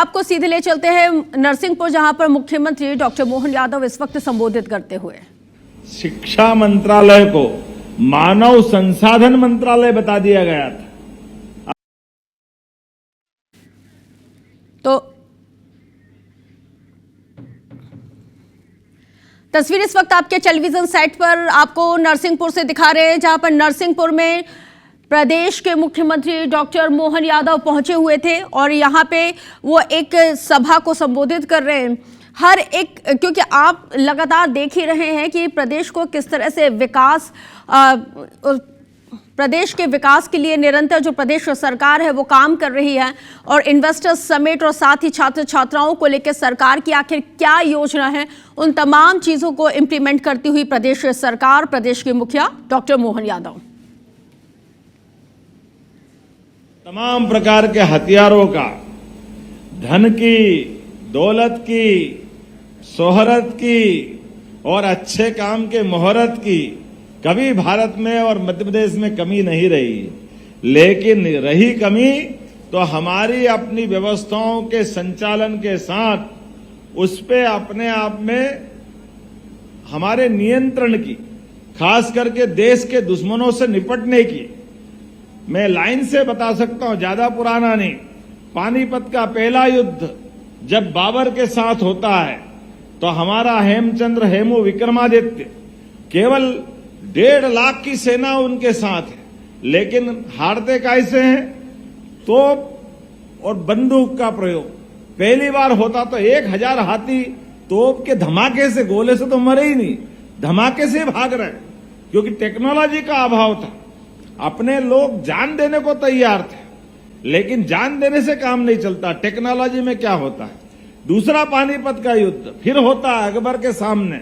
आपको सीधे ले चलते हैं नरसिंहपुर, जहां पर मुख्यमंत्री डॉक्टर मोहन यादव इस वक्त संबोधित करते हुए। शिक्षा मंत्रालय को मानव संसाधन मंत्रालय बता दिया गया था। तो तस्वीर इस वक्त आपके टेलीविजन सेट पर आपको नरसिंहपुर से दिखा रहे हैं, जहां पर नरसिंहपुर में प्रदेश के मुख्यमंत्री डॉक्टर मोहन यादव पहुंचे हुए थे और यहां पे वो एक सभा को संबोधित कर रहे हैं। हर एक, क्योंकि आप लगातार देख ही रहे हैं कि प्रदेश को किस तरह से प्रदेश के विकास के लिए निरंतर जो प्रदेश सरकार है वो काम कर रही है, और इन्वेस्टर्स समिट और साथ ही छात्र छात्राओं को लेकर सरकार की आखिर क्या योजना है, उन तमाम चीजों को इम्प्लीमेंट करती हुई प्रदेश सरकार, प्रदेश के मुखिया डॉक्टर मोहन यादव तमाम प्रकार के हथियारों का, धन की, दौलत की, शोहरत की और अच्छे काम के मोहरत की कभी भारत में और मध्य प्रदेश में कमी नहीं रही। लेकिन रही कमी तो हमारी अपनी व्यवस्थाओं के संचालन के साथ उस पे अपने आप में हमारे नियंत्रण की, खास करके देश के दुश्मनों से निपटने की। मैं लाइन से बता सकता हूं, ज्यादा पुराना नहीं। पानीपत का पहला युद्ध जब बाबर के साथ होता है तो हमारा हेमचंद्र हेमू विक्रमादित्य केवल 1.5 लाख की सेना उनके साथ है, लेकिन हारते कैसे हैं? तोप और बंदूक का प्रयोग पहली बार होता तो 1000 हाथी तोप के धमाके से, गोले से तो मरे ही नहीं, धमाके से भाग रहे, क्योंकि टेक्नोलॉजी का अभाव था। अपने लोग जान देने को तैयार थे, लेकिन जान देने से काम नहीं चलता। टेक्नोलॉजी में क्या होता है? दूसरा पानीपत का युद्ध फिर होता है अकबर के सामने,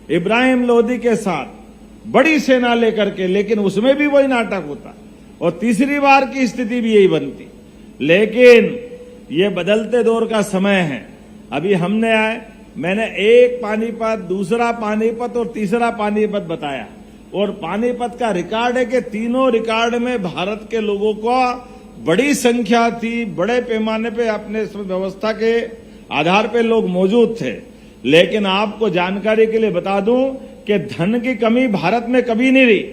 इब्राहिम लोदी के साथ बड़ी सेना लेकर के, लेकिन उसमें भी वही नाटक होता, और तीसरी बार की स्थिति भी यही बनती। लेकिन ये बदलते दौर का समय है। अभी मैंने एक पानीपत, दूसरा पानीपत और तीसरा पानीपत बताया, और पानीपत का रिकॉर्ड है कि तीनों रिकॉर्ड में भारत के लोगों को बड़ी संख्या थी, बड़े पैमाने पे अपने व्यवस्था के आधार पे लोग मौजूद थे। लेकिन आपको जानकारी के लिए बता दूं कि धन की कमी भारत में कभी नहीं रही,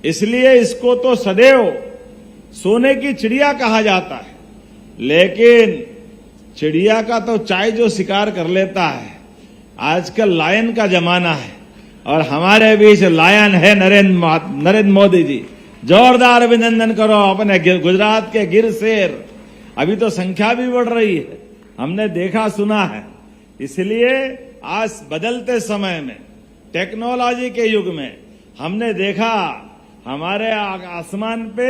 इसलिए इसको तो सदैव सोने की चिड़िया कहा जाता है। लेकिन चिड़िया का तो चाहे जो शिकार कर लेता है। आजकल लायन का जमाना है, और हमारे बीच लायन है नरेंद्र मोदी जी। जोरदार अभिनंदन करो अपने गुजरात के गिर शेर। अभी तो संख्या भी बढ़ रही है, हमने देखा सुना है। इसलिए आज बदलते समय में, टेक्नोलॉजी के युग में, हमने देखा हमारे आसमान पे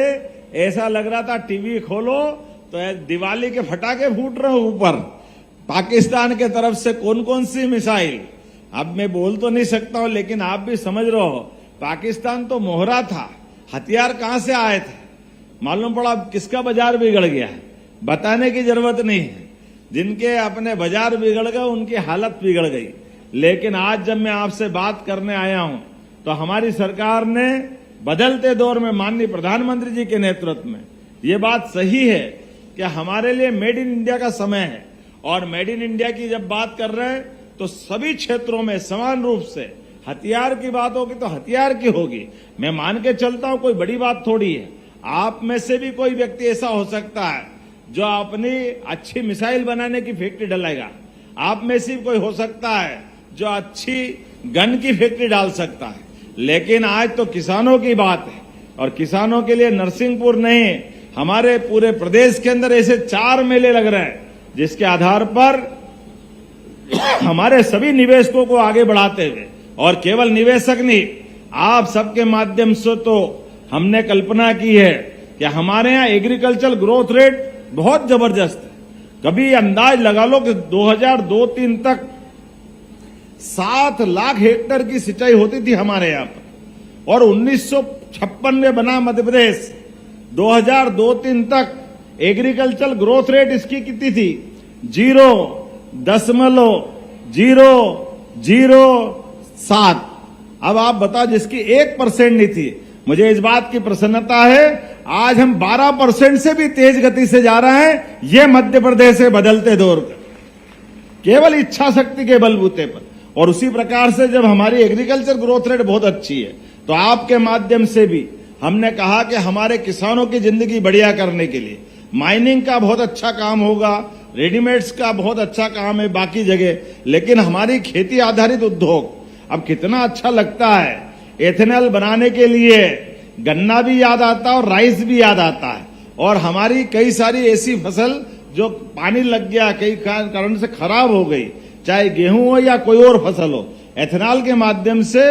ऐसा लग रहा था टीवी खोलो तो दिवाली के फटाके फूट रहे ऊपर। पाकिस्तान के तरफ से कौन कौन सी मिसाइल, अब मैं बोल तो नहीं सकता हूं, लेकिन आप भी समझ रहे हो, पाकिस्तान तो मोहरा था। हथियार कहां से आए थे मालूम पड़ा। किसका बाजार बिगड़ गया है बताने की जरूरत नहीं है। जिनके अपने बाजार बिगड़ गए उनकी हालत बिगड़ गई। लेकिन आज जब मैं आपसे बात करने आया हूं तो हमारी सरकार ने बदलते दौर में माननीय प्रधानमंत्री जी के नेतृत्व में ये बात सही है कि हमारे लिए मेड इन इंडिया का समय है, और मेड इन इंडिया की जब बात कर रहे हैं तो सभी क्षेत्रों में समान रूप से हथियार की बात होगी तो हथियार की होगी। मैं मान के चलता हूं कोई बड़ी बात थोड़ी है। आप में से भी कोई व्यक्ति ऐसा हो सकता है जो अपनी अच्छी मिसाइल बनाने की फैक्ट्री डालेगा। आप में से कोई हो सकता है जो अच्छी गन की फैक्ट्री डाल सकता है। लेकिन आज तो किसानों की बात है, और किसानों के लिए नरसिंहपुर नहीं, हमारे पूरे प्रदेश के अंदर ऐसे 4 मेले लग रहे हैं, जिसके आधार पर हमारे सभी निवेशकों को आगे बढ़ाते हुए, और केवल निवेशक नहीं, आप सबके माध्यम से तो हमने कल्पना की है कि हमारे यहाँ एग्रीकल्चर ग्रोथ रेट बहुत जबरदस्त है। कभी अंदाज लगा लो कि 2002-03 तक 7 लाख हेक्टेयर की सिंचाई होती थी हमारे यहाँ पर, और 1956 में बना मध्य प्रदेश। 2002-03 तक एग्रीकल्चर ग्रोथ रेट इसकी कितनी थी? 0.007। अब आप बताओ, जिसकी 1% नहीं थी। मुझे इस बात की प्रसन्नता है, आज हम 12% से भी तेज गति से जा रहे हैं। ये मध्य प्रदेश है बदलते दौर का, केवल इच्छा शक्ति के बलबूते पर। और उसी प्रकार से जब हमारी एग्रीकल्चर ग्रोथ रेट बहुत अच्छी है, तो आपके माध्यम से भी हमने कहा कि हमारे किसानों की जिंदगी बढ़िया करने के लिए माइनिंग का बहुत अच्छा काम होगा, रेडीमेड्स का बहुत अच्छा काम है बाकी जगह, लेकिन हमारी खेती आधारित उद्योग अब कितना अच्छा लगता है। एथेनॉल बनाने के लिए गन्ना भी याद आता है और राइस भी याद आता है। और हमारी कई सारी ऐसी फसल जो पानी लग गया, कई कारण से खराब हो गई, चाहे गेहूं हो या कोई और फसल हो, एथेनॉल के माध्यम से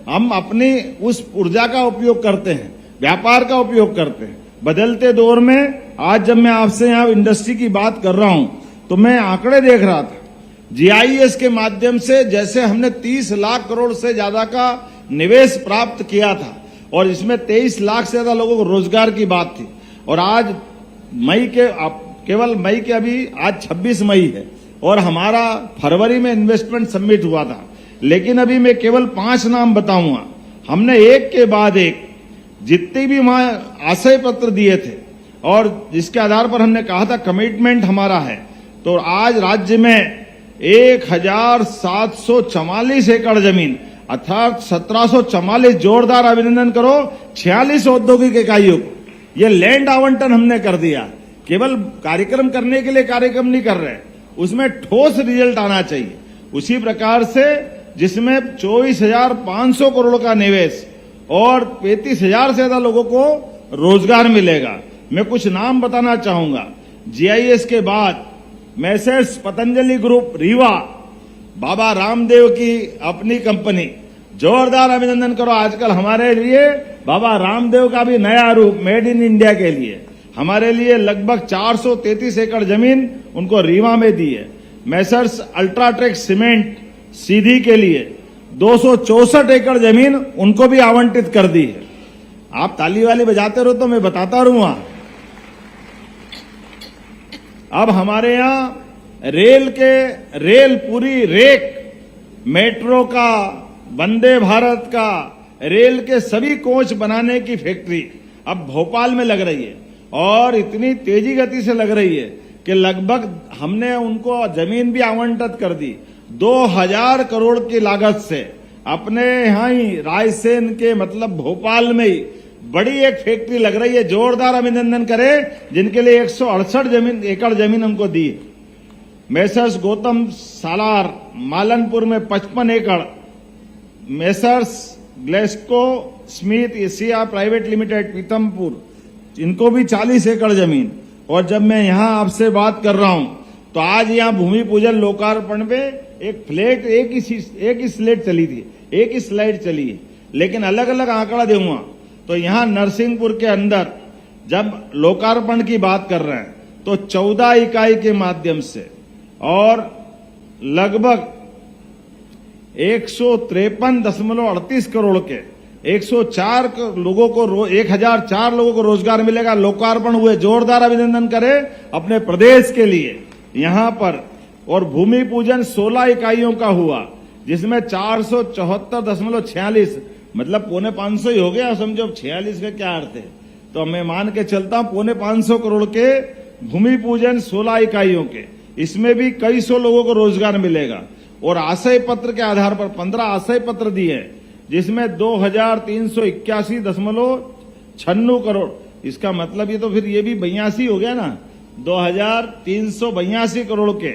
हम अपनी उस ऊर्जा का उपयोग करते हैं, व्यापार का उपयोग करते हैं। बदलते दौर में आज जब मैं आपसे यहाँ इंडस्ट्री की बात कर रहा हूं, तो मैं आंकड़े देख रहा था। जीआईएस के माध्यम से जैसे हमने 30 लाख करोड़ से ज्यादा का निवेश प्राप्त किया था, और इसमें 23 लाख से ज्यादा लोगों को रोजगार की बात थी। और आज केवल मई के अभी आज 26 मई है, और हमारा फरवरी में इन्वेस्टमेंट सबमिट हुआ था। लेकिन अभी मैं केवल 5 नाम बताऊंगा। हमने एक के बाद एक जितने भी वहां आशय पत्र दिए थे, और जिसके आधार पर हमने कहा था कमिटमेंट हमारा है, तो आज राज्य में 1744 एकड़ जमीन अर्थात 1744, जोरदार अभिनंदन करो 46 औद्योगिक इकाइयों को ये लैंड आवंटन हमने कर दिया। केवल कार्यक्रम करने के लिए कार्यक्रम नहीं कर रहे, उसमें ठोस रिजल्ट आना चाहिए। उसी प्रकार से जिसमें 24,500 करोड़ का निवेश और 35,000 से ज्यादा लोगों को रोजगार मिलेगा। मैं कुछ नाम बताना चाहूंगा। जीआईएस के बाद मैसेर्स पतंजलि ग्रुप रीवा, बाबा रामदेव की अपनी कंपनी, जोरदार अभिनंदन करो। आजकल हमारे लिए बाबा रामदेव का भी नया रूप मेड इन इंडिया के लिए हमारे लिए लगभग 433 एकड़ जमीन उनको रीवा में दी है। मैसर्स अल्ट्राटेक सीमेंट सीधी के लिए 264 एकड़ जमीन उनको भी आवंटित कर दी है। आप ताली वाली बजाते रहो तो मैं बताता रहूंगा। अब हमारे यहां रेल पूरी रेक, मेट्रो का, वंदे भारत का, रेल के सभी कोच बनाने की फैक्ट्री अब भोपाल में लग रही है, और इतनी तेजी गति से लग रही है कि लगभग हमने उनको जमीन भी आवंटित कर दी। 2000 करोड़ की लागत से अपने यहाँ ही रायसेन के मतलब भोपाल में ही बड़ी एक फैक्ट्री लग रही है। जोरदार अभिनंदन करें जिनके लिए 168 एकड़ जमीन हमको दी। मैसर्स गौतम सालार मालनपुर में 55 एकड़, Messrs ग्लेस्को Smith Asia private limited Pithampur, इनको भी 40 एकड़ जमीन। और जब मैं यहां आपसे बात कर रहा हूं तो आज यहां भूमि पूजन लोकार्पण में एक ही स्लाइड चली थी, एक ही स्लाइड चली है, लेकिन अलग अलग आंकड़ा दूंगा। तो यहां नरसिंहपुर के अंदर जब लोकार्पण की बात कर रहे हैं तो 14 इकाई के माध्यम से और लगभग 153.38 करोड़ के 104 लोगों को 1004 लोगों को रोजगार मिलेगा। लोकार्पण हुए, जोरदार अभिनंदन करें अपने प्रदेश के लिए यहां पर। और भूमि पूजन 16 इकाइयों का हुआ, जिसमें 474.46 मतलब 450 ही हो गया, समझो 46 का क्या अर्थ है। तो मैं मान के चलता हूं 450 करोड़ के भूमि पूजन 16 इकाइयों के, इसमें भी कई सौ लोगों को रोजगार मिलेगा। और आशय पत्र के आधार पर 15 आशय पत्र दिए, जिसमें 2381.96 करोड़, इसका मतलब ये तो फिर ये भी 82 हो गया ना, 2382 करोड़ के,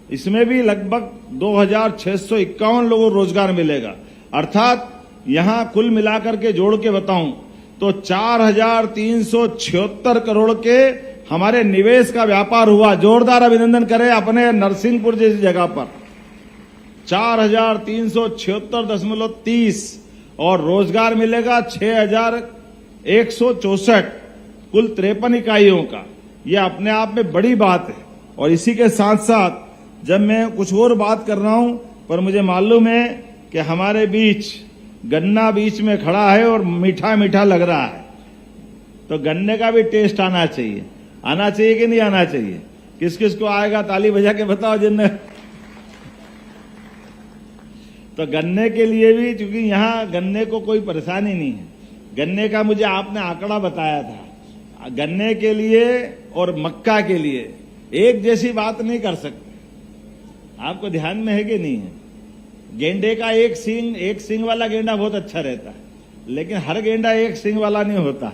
इसमें भी लगभग 2651 लोगों को रोजगार मिलेगा। अर्थात यहां कुल मिलाकर के जोड़ के बताऊं तो 4376 करोड़ के हमारे निवेश का व्यापार हुआ। जोरदार अभिनंदन करें अपने नरसिंहपुर जैसी जगह पर 4376.30 और रोजगार मिलेगा 6164, कुल 53 इकाइयों का। यह अपने आप में बड़ी बात है। और इसी के साथ साथ जब मैं कुछ और बात कर रहा हूं, पर मुझे मालूम है कि हमारे बीच गन्ना बीच में खड़ा है और मीठा मीठा लग रहा है, तो गन्ने का भी टेस्ट आना चाहिए। आना चाहिए कि नहीं आना चाहिए? किस किस को आएगा ताली बजा के बताओ जिनने। तो गन्ने के लिए भी, क्योंकि यहां गन्ने को कोई परेशानी नहीं है, गन्ने का मुझे आपने आंकड़ा बताया था गन्ने के लिए और मक्का के लिए एक जैसी बात नहीं कर सकते। आपको ध्यान में है कि नहीं है? गेंडे का एक सींग वाला गेंडा बहुत अच्छा रहता है, लेकिन हर गेंडा एक सींग वाला नहीं होता,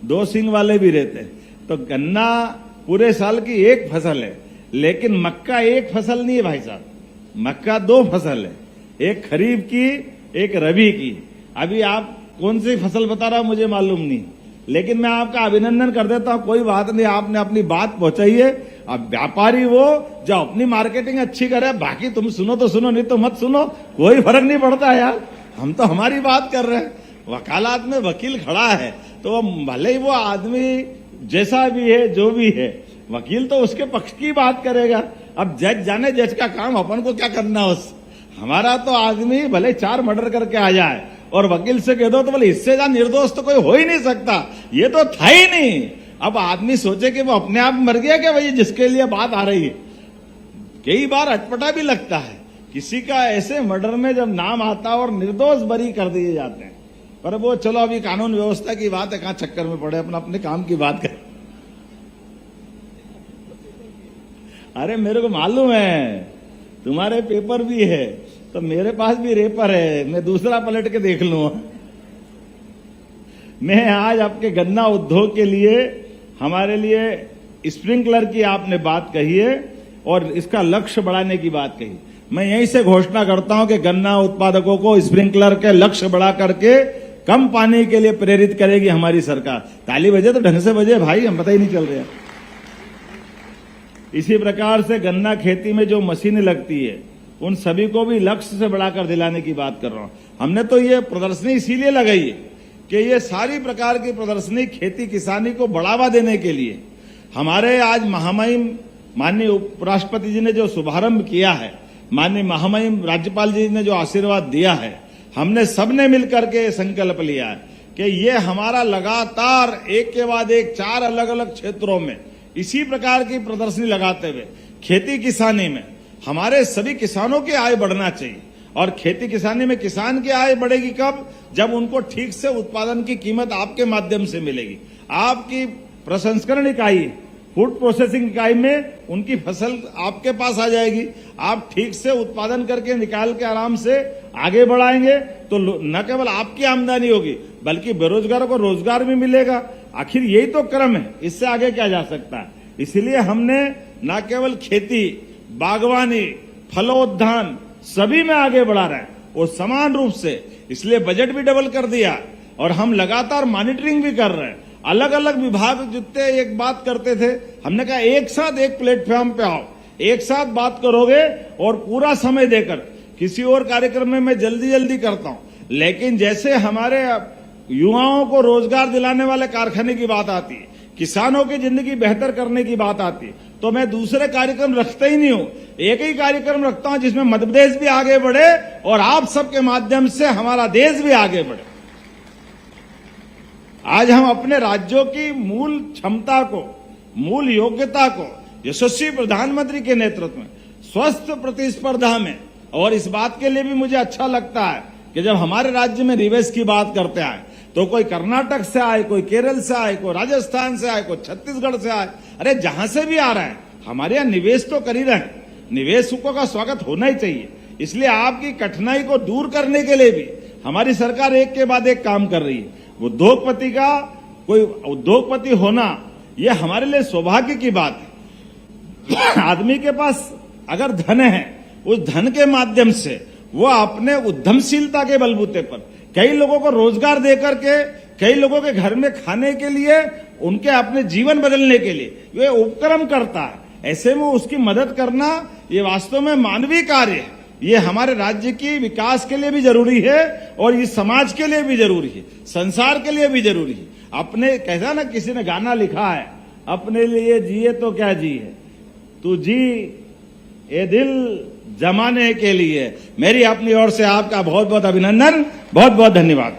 2 सींग वाले भी रहते हैं। तो गन्ना पूरे साल की एक फसल है, लेकिन मक्का एक फसल नहीं है भाई साहब, मक्का 2 फसल है, एक खरीफ की एक रबी की। अभी आप कौन सी फसल बता रहा हूं मुझे मालूम नहीं, लेकिन मैं आपका अभिनंदन कर देता हूं। कोई बात नहीं, आपने अपनी बात पहुंचाई है। अब व्यापारी वो जो अपनी मार्केटिंग अच्छी करे, बाकी तुम सुनो तो सुनो, नहीं तो मत सुनो, कोई फर्क नहीं पड़ता यार। हम तो हमारी बात कर रहे हैं। वकालत में वकील खड़ा है तो भले ही वो आदमी जैसा भी है, जो भी है, वकील तो उसके पक्ष की बात करेगा। अब जज जाने जज का काम, अपन को क्या करना उस। हमारा तो आदमी भले 4 मर्डर करके आ जाए और वकील से कह दो तो बोले इससे ज्यादा निर्दोष तो कोई हो ही नहीं सकता, ये तो था ही नहीं। अब आदमी सोचे कि वो अपने आप मर गया क्या भाई जिसके लिए बात आ रही है। कई बार अटपटा भी लगता है किसी का ऐसे मर्डर में जब नाम आता और निर्दोष बरी कर दिए जाते हैं। पर वो चलो अभी कानून व्यवस्था की बात है, कहां चक्कर में पड़े, अपना अपने काम की बात करें। अरे मेरे को मालूम है तुम्हारे पेपर भी है, तो मेरे पास भी रेपर है, मैं दूसरा पलट के देख लूंगा। मैं आज आपके गन्ना उद्योग के लिए, हमारे लिए स्प्रिंकलर की आपने बात कही है और इसका लक्ष्य बढ़ाने की बात कही। मैं यहीं से घोषणा करता हूं कि गन्ना उत्पादकों को स्प्रिंकलर के लक्ष्य बढ़ा करके कम पानी के लिए प्रेरित करेगी हमारी सरकार। ताली बजे तो ढंग से बजे भाई, हम पता ही नहीं चल रहा। इसी प्रकार से गन्ना खेती में जो मशीनें लगती है उन सभी को भी लक्ष्य से बढ़ाकर दिलाने की बात कर रहा हूं। हमने तो ये प्रदर्शनी इसीलिए लगाई है कि ये सारी प्रकार की प्रदर्शनी खेती किसानी को बढ़ावा देने के लिए, हमारे आज महामहिम माननीय उपराष्ट्रपति जी ने जो शुभारंभ किया है, माननीय महामहिम राज्यपाल जी ने जो आशीर्वाद दिया है, हमने सबने मिलकर के संकल्प लिया है कि ये हमारा लगातार एक के बाद एक 4 अलग अलग क्षेत्रों में इसी प्रकार की प्रदर्शनी लगाते हुए खेती किसानी में हमारे सभी किसानों की आय बढ़ना चाहिए। और खेती किसानी में किसान की आय बढ़ेगी कब? जब उनको ठीक से उत्पादन की कीमत आपके माध्यम से मिलेगी। आपकी प्रसंस्करण इकाई, फूड प्रोसेसिंग इकाई में उनकी फसल आपके पास आ जाएगी। आप ठीक से उत्पादन करके निकाल के आराम से आगे बढ़ाएंगे तो न केवल आपकी आमदनी होगी बल्कि बेरोजगारों को रोजगार भी मिलेगा। आखिर यही तो क्रम है, इससे आगे क्या जा सकता है। इसलिए हमने न केवल खेती, बागवानी, फलोद्यान सभी में आगे बढ़ा रहे हैं और समान रूप से, इसलिए बजट भी डबल कर दिया और हम लगातार मॉनिटरिंग भी कर रहे हैं। अलग अलग विभाग जितने एक बात करते थे, हमने कहा एक साथ एक प्लेटफॉर्म पे आओ, एक साथ बात करोगे और पूरा समय देकर। किसी और कार्यक्रम में मैं जल्दी जल्दी करता हूं, लेकिन जैसे हमारे युवाओं को रोजगार दिलाने वाले कारखाने की बात आती है, किसानों की जिंदगी बेहतर करने की बात आती है, तो मैं दूसरे कार्यक्रम रखता ही नहीं हूं। एक ही कार्यक्रम रखता हूं जिसमें मध्य प्रदेश भी आगे बढ़े और आप सबके माध्यम से हमारा देश भी आगे बढ़े। आज हम अपने राज्यों की मूल क्षमता को, मूल योग्यता को यशस्वी प्रधानमंत्री के नेतृत्व में स्वस्थ प्रतिस्पर्धा में, और इस बात के लिए भी मुझे अच्छा लगता है कि जब हमारे राज्य में निवेश की बात करते हैं तो कोई कर्नाटक से आए, कोई केरल से आए, कोई राजस्थान से आए, कोई छत्तीसगढ़ से आए, अरे जहां से भी आ रहा है हमारे यहाँ निवेश तो कर ही रहे हैं। निवेशकों का स्वागत होना ही चाहिए। इसलिए आपकी कठिनाई को दूर करने के लिए भी हमारी सरकार एक के बाद एक काम कर रही है। उद्योगपति का कोई उद्योगपति होना यह हमारे लिए सौभाग्य की बात है। आदमी के पास अगर धन है, उस धन के माध्यम से वो अपने उद्यमशीलता के बलबूते पर कई लोगों को रोजगार देकर के, कई लोगों के घर में खाने के लिए, उनके अपने जीवन बदलने के लिए वे उपक्रम करता है। ऐसे में उसकी मदद करना ये वास्तव में मानवीय कार्य है। ये हमारे राज्य की विकास के लिए भी जरूरी है और इस समाज के लिए भी जरूरी है, संसार के लिए भी जरूरी है। अपने कहता ना, किसी ने गाना लिखा है, अपने लिए जिए तो क्या जिए, तू जी ये दिल जमाने के लिए। मेरी अपनी ओर से आपका बहुत बहुत अभिनंदन, बहुत बहुत धन्यवाद।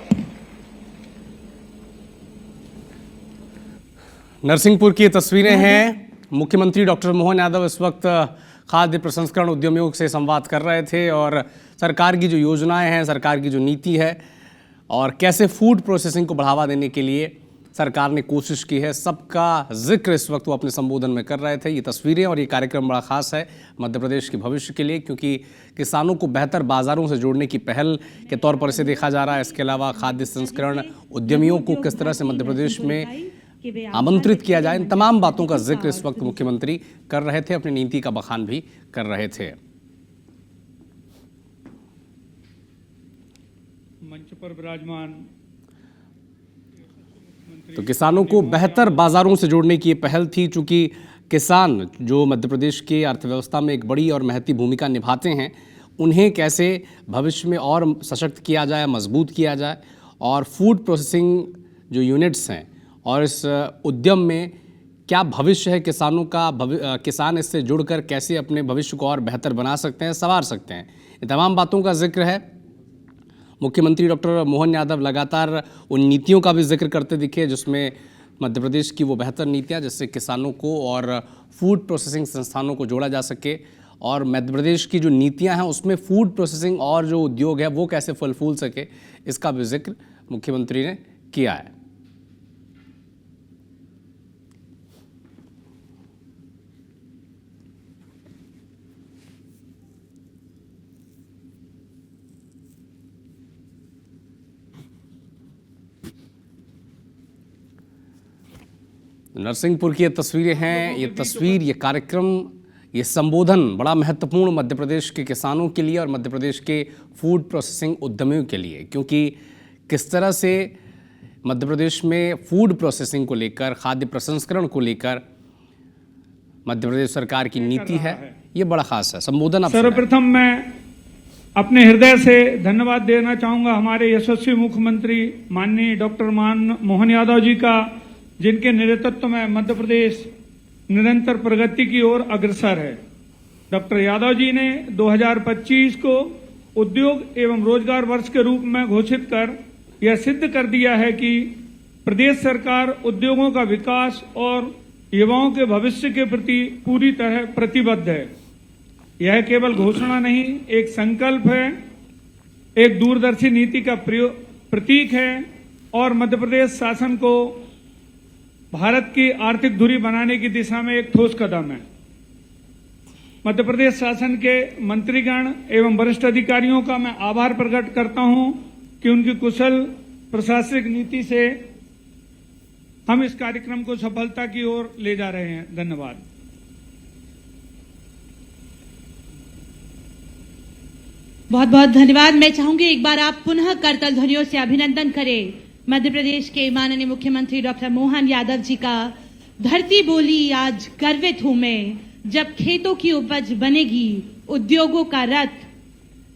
नरसिंहपुर की तस्वीरें हैं। मुख्यमंत्री डॉक्टर मोहन यादव इस वक्त खाद्य प्रसंस्करण उद्यमियों से संवाद कर रहे थे और सरकार की जो योजनाएं हैं, सरकार की जो नीति है और कैसे फूड प्रोसेसिंग को बढ़ावा देने के लिए सरकार ने कोशिश की है, सबका जिक्र इस वक्त वो अपने संबोधन में कर रहे थे। ये तस्वीरें और ये कार्यक्रम बड़ा खास है मध्य प्रदेश के भविष्य के लिए, क्योंकि किसानों को बेहतर बाजारों से जोड़ने की पहल के तौर पर इसे देखा जा रहा है। इसके अलावा खाद्य संस्करण उद्यमियों को किस तरह से मध्य प्रदेश में आमंत्रित किया जाए, इन तमाम बातों का जिक्र इस वक्त मुख्यमंत्री कर रहे थे, अपनी नीति का बखान भी कर रहे थे। मंच पर विराजमान तो किसानों को बेहतर बाजारों से जोड़ने की ये पहल थी, चूंकि किसान जो मध्य प्रदेश की अर्थव्यवस्था में एक बड़ी और महती भूमिका निभाते हैं, उन्हें कैसे भविष्य में और सशक्त किया जाए, मजबूत किया जाए, और फूड प्रोसेसिंग जो यूनिट्स हैं और इस उद्यम में क्या भविष्य है किसानों का, किसान इससे जुड़कर कैसे अपने भविष्य को और बेहतर बना सकते हैं, संवार सकते हैं, इन तमाम बातों का जिक्र है। मुख्यमंत्री डॉक्टर मोहन यादव लगातार उन नीतियों का भी जिक्र करते दिखे जिसमें मध्य प्रदेश की वो बेहतर नीतियां जिससे किसानों को और फूड प्रोसेसिंग संस्थानों को जोड़ा जा सके, और मध्य प्रदेश की जो नीतियां हैं उसमें फूड प्रोसेसिंग और जो उद्योग है वो कैसे फल फूल सके, इसका भी जिक्र मुख्यमंत्री ने किया है। नरसिंहपुर की ये तस्वीरें हैं। ये तस्वीर, ये कार्यक्रम, ये संबोधन बड़ा महत्वपूर्ण मध्य प्रदेश के किसानों के लिए और मध्य प्रदेश के फूड प्रोसेसिंग उद्यमियों के लिए, क्योंकि किस तरह से मध्य प्रदेश में फूड प्रोसेसिंग को लेकर, खाद्य प्रसंस्करण को लेकर मध्य प्रदेश सरकार की नीति है, ये बड़ा खास है। संबोधन आप सर्वप्रथम मैं अपने हृदय से धन्यवाद देना चाहूंगा हमारे यशस्वी मुख्यमंत्री माननीय डॉक्टर मोहन यादव जी का, जिनके नेतृत्व में मध्य प्रदेश निरंतर प्रगति की ओर अग्रसर है। डॉक्टर यादव जी ने 2025 को उद्योग एवं रोजगार वर्ष के रूप में घोषित कर यह सिद्ध कर दिया है कि प्रदेश सरकार उद्योगों का विकास और युवाओं के भविष्य के प्रति पूरी तरह प्रतिबद्ध है। यह केवल घोषणा नहीं, एक संकल्प है, एक दूरदर्शी नीति का प्रतीक है और मध्य प्रदेश शासन को भारत की आर्थिक धुरी बनाने की दिशा में एक ठोस कदम है। मध्य प्रदेश शासन के मंत्रीगण एवं वरिष्ठ अधिकारियों का मैं आभार प्रकट करता हूं कि उनकी कुशल प्रशासनिक नीति से हम इस कार्यक्रम को सफलता की ओर ले जा रहे हैं। धन्यवाद। बहुत बहुत धन्यवाद। मैं चाहूंगी एक बार आप पुनः करतल ध्वनियों से अभिनंदन करें मध्य प्रदेश के माननीय मुख्यमंत्री डॉक्टर मोहन यादव जी का। धरती बोली आज गर्वित हूं मैं, जब खेतों की उपज बनेगी उद्योगों का रथ,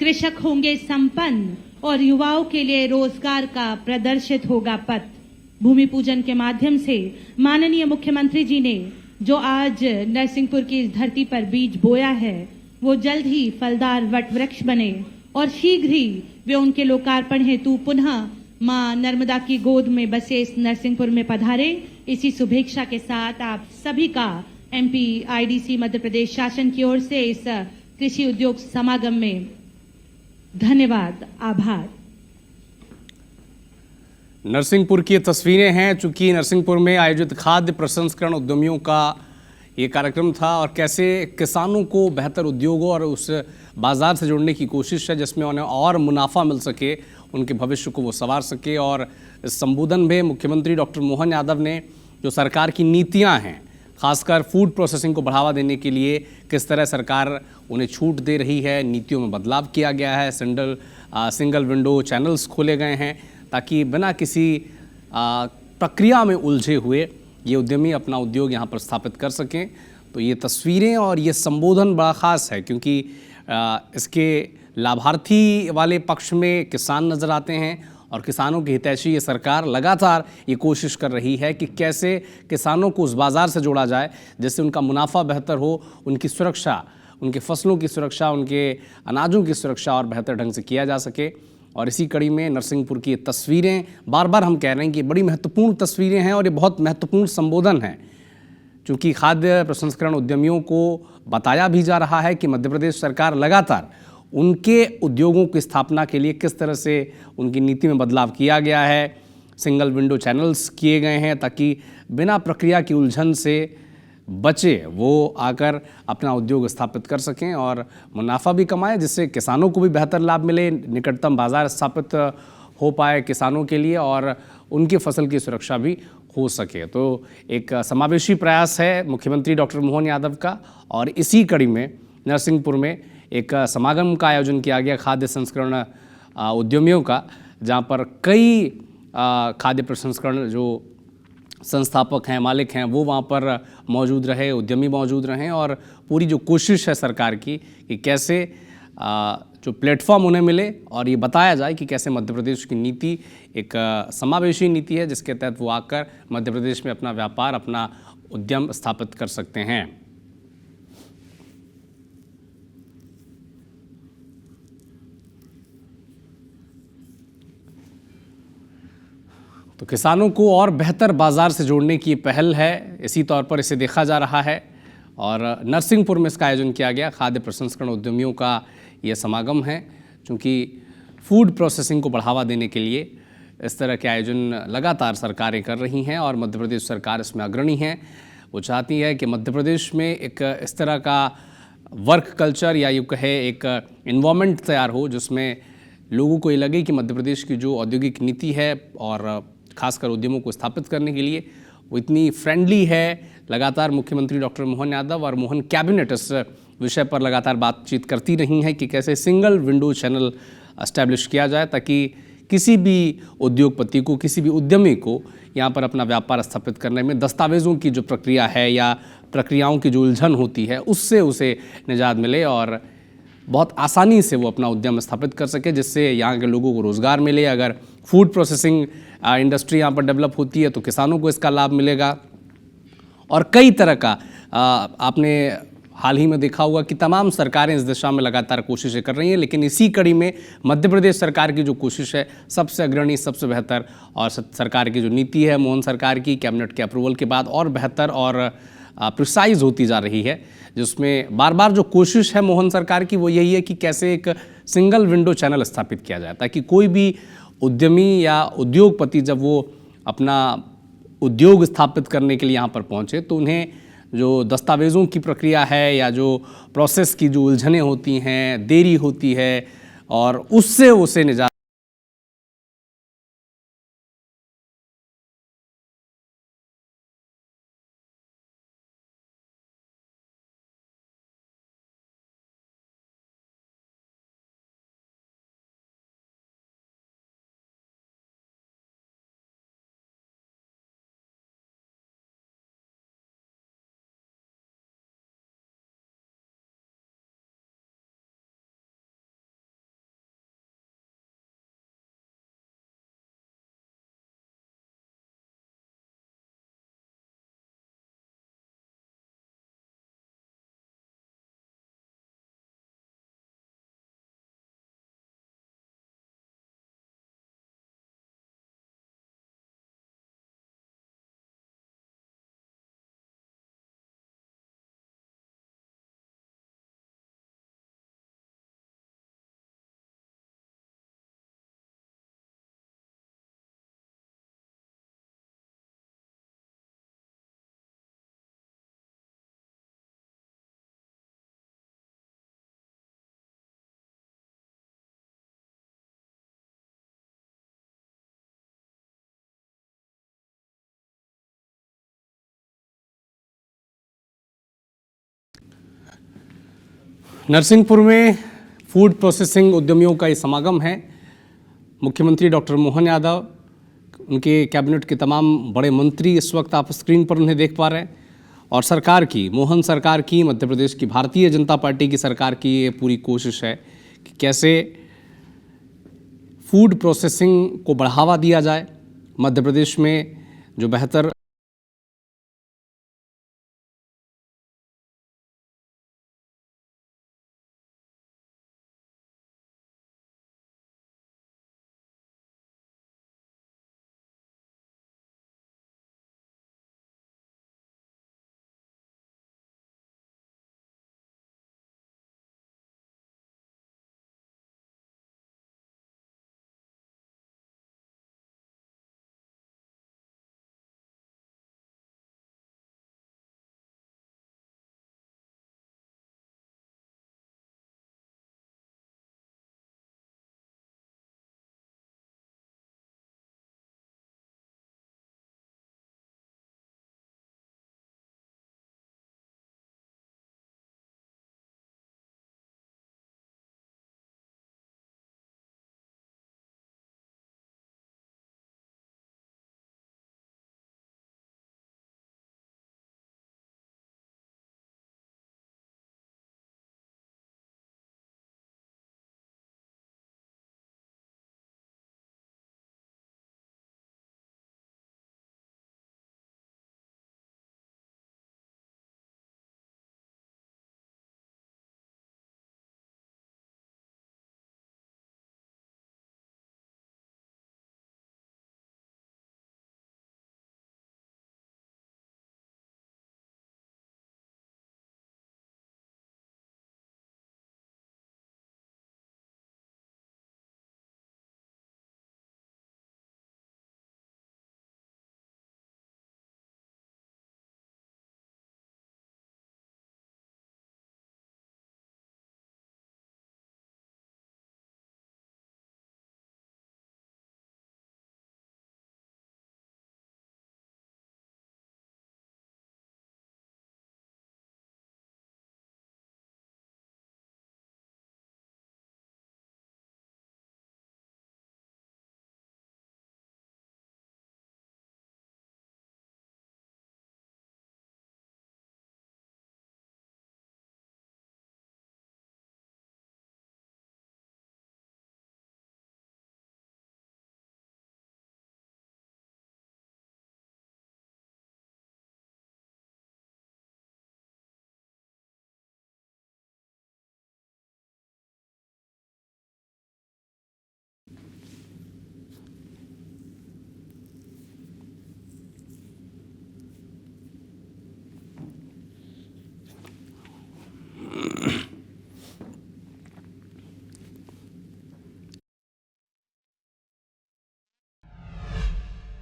कृषक होंगे संपन्न और युवाओं के लिए रोजगार का प्रदर्शित होगा पथ। भूमि पूजन के माध्यम से माननीय मुख्यमंत्री जी ने जो आज नरसिंहपुर की इस धरती पर बीज बोया है, वो जल्द ही फलदार वट वृक्ष बने और शीघ्र ही वे उनके लोकार्पण हेतु पुनः मां नर्मदा की गोद में बसे इस नरसिंहपुर में पधारे। इसी शुभेच्छा के साथ आप सभी का एमपी आईडीसी मध्य प्रदेश शासन की ओर से इस कृषि उद्योग समागम में धन्यवाद, आभार। नरसिंहपुर की तस्वीरें हैं, चूंकि नरसिंहपुर में आयोजित खाद्य प्रसंस्करण उद्यमियों का ये कार्यक्रम था और कैसे किसानों को बेहतर उद्योगों और उस बाजार से जोड़ने की कोशिश है जिसमें उन्हें और मुनाफा मिल सके, उनके भविष्य को वो संवार सके। और इस संबोधन में मुख्यमंत्री डॉक्टर मोहन यादव ने जो सरकार की नीतियां हैं, खासकर फूड प्रोसेसिंग को बढ़ावा देने के लिए किस तरह सरकार उन्हें छूट दे रही है, नीतियों में बदलाव किया गया है, सिंगल विंडो चैनल्स खोले गए हैं ताकि बिना किसी प्रक्रिया में उलझे हुए ये उद्यमी अपना उद्योग यहाँ पर स्थापित कर सकें। तो ये तस्वीरें और ये संबोधन बड़ा ख़ास है क्योंकि इसके लाभार्थी वाले पक्ष में किसान नज़र आते हैं और किसानों की हितैषी ये सरकार लगातार ये कोशिश कर रही है कि कैसे किसानों को उस बाज़ार से जोड़ा जाए जिससे उनका मुनाफा बेहतर हो, उनकी सुरक्षा, उनके फसलों की सुरक्षा, उनके अनाजों की सुरक्षा और बेहतर ढंग से किया जा सके। और इसी कड़ी में नरसिंहपुर की ये तस्वीरें, बार बार हम कह रहे हैं कि बड़ी महत्वपूर्ण तस्वीरें हैं और ये बहुत महत्वपूर्ण संबोधन है, क्योंकि खाद्य प्रसंस्करण उद्यमियों को बताया भी जा रहा है कि मध्य प्रदेश सरकार लगातार उनके उद्योगों की स्थापना के लिए किस तरह से उनकी नीति में बदलाव किया गया है। सिंगल विंडो चैनल्स किए गए हैं ताकि बिना प्रक्रिया की उलझन से बचे वो आकर अपना उद्योग स्थापित कर सकें और मुनाफा भी कमाएं, जिससे किसानों को भी बेहतर लाभ मिले, निकटतम बाजार स्थापित हो पाए किसानों के लिए और उनकी फसल की सुरक्षा भी हो सके। तो एक समावेशी प्रयास है मुख्यमंत्री डॉक्टर मोहन यादव का और इसी कड़ी में नरसिंहपुर में एक समागम का आयोजन किया गया खाद्य संस्करण उद्यमियों का, जहां पर कई खाद्य प्रसंस्करण जो संस्थापक हैं, मालिक हैं, वो वहाँ पर मौजूद रहे, उद्यमी मौजूद रहे और पूरी जो कोशिश है सरकार की कि कैसे जो प्लेटफॉर्म उन्हें मिले और ये बताया जाए कि कैसे मध्य प्रदेश की नीति एक समावेशी नीति है जिसके तहत वो आकर मध्य प्रदेश में अपना व्यापार, अपना उद्यम स्थापित कर सकते हैं। तो किसानों को और बेहतर बाजार से जोड़ने की पहल है, इसी तौर पर इसे देखा जा रहा है और नरसिंहपुर में इसका आयोजन किया गया। खाद्य प्रसंस्करण उद्यमियों का ये समागम है, क्योंकि फूड प्रोसेसिंग को बढ़ावा देने के लिए इस तरह के आयोजन लगातार सरकारें कर रही हैं और मध्य प्रदेश सरकार इसमें अग्रणी है। वो चाहती है कि मध्य प्रदेश में एक इस तरह का वर्क कल्चर या यूँ कहे एक इन्वायरमेंट तैयार हो जिसमें लोगों को ये लगे कि मध्य प्रदेश की जो औद्योगिक नीति है और खासकर उद्यमों को स्थापित करने के लिए वो इतनी फ्रेंडली है। लगातार मुख्यमंत्री डॉक्टर मोहन यादव और मोहन कैबिनेट इस विषय पर लगातार बातचीत करती रही है कि कैसे सिंगल विंडो चैनल एस्टैब्लिश किया जाए ताकि किसी भी उद्योगपति को, किसी भी उद्यमी को यहाँ पर अपना व्यापार स्थापित करने में दस्तावेज़ों की जो प्रक्रिया है या प्रक्रियाओं की जो उलझन होती है उससे उसे निजात मिले और बहुत आसानी से वो अपना उद्यम स्थापित कर सके, जिससे यहाँ के लोगों को रोज़गार मिले। अगर फूड प्रोसेसिंग इंडस्ट्री यहाँ पर डेवलप होती है तो किसानों को इसका लाभ मिलेगा। और कई तरह का आपने हाल ही में देखा होगा कि तमाम सरकारें इस दिशा में लगातार कोशिशें कर रही हैं, लेकिन इसी कड़ी में मध्य प्रदेश सरकार की जो कोशिश है सबसे अग्रणी, सबसे बेहतर और सरकार की जो नीति है मोहन सरकार की कैबिनेट के अप्रूवल के बाद और बेहतर और प्रिसाइज होती जा रही है, जिसमें बार बार जो कोशिश है मोहन सरकार की वो यही है कि कैसे एक सिंगल विंडो चैनल स्थापित किया जाए ताकि कोई भी उद्यमी या उद्योगपति जब वो अपना उद्योग स्थापित करने के लिए यहाँ पर पहुँचे तो उन्हें जो दस्तावेज़ों की प्रक्रिया है या जो प्रोसेस की जो उलझनें होती हैं, देरी होती है और उससे उसे निजात नरसिंहपुर में फूड प्रोसेसिंग उद्यमियों का ये समागम है। मुख्यमंत्री डॉक्टर मोहन यादव, उनके कैबिनेट के तमाम बड़े मंत्री इस वक्त आप स्क्रीन पर उन्हें देख पा रहे हैं और सरकार की, मोहन सरकार की, मध्य प्रदेश की भारतीय जनता पार्टी की सरकार की ये पूरी कोशिश है कि कैसे फूड प्रोसेसिंग को बढ़ावा दिया जाए, मध्य प्रदेश में जो बेहतर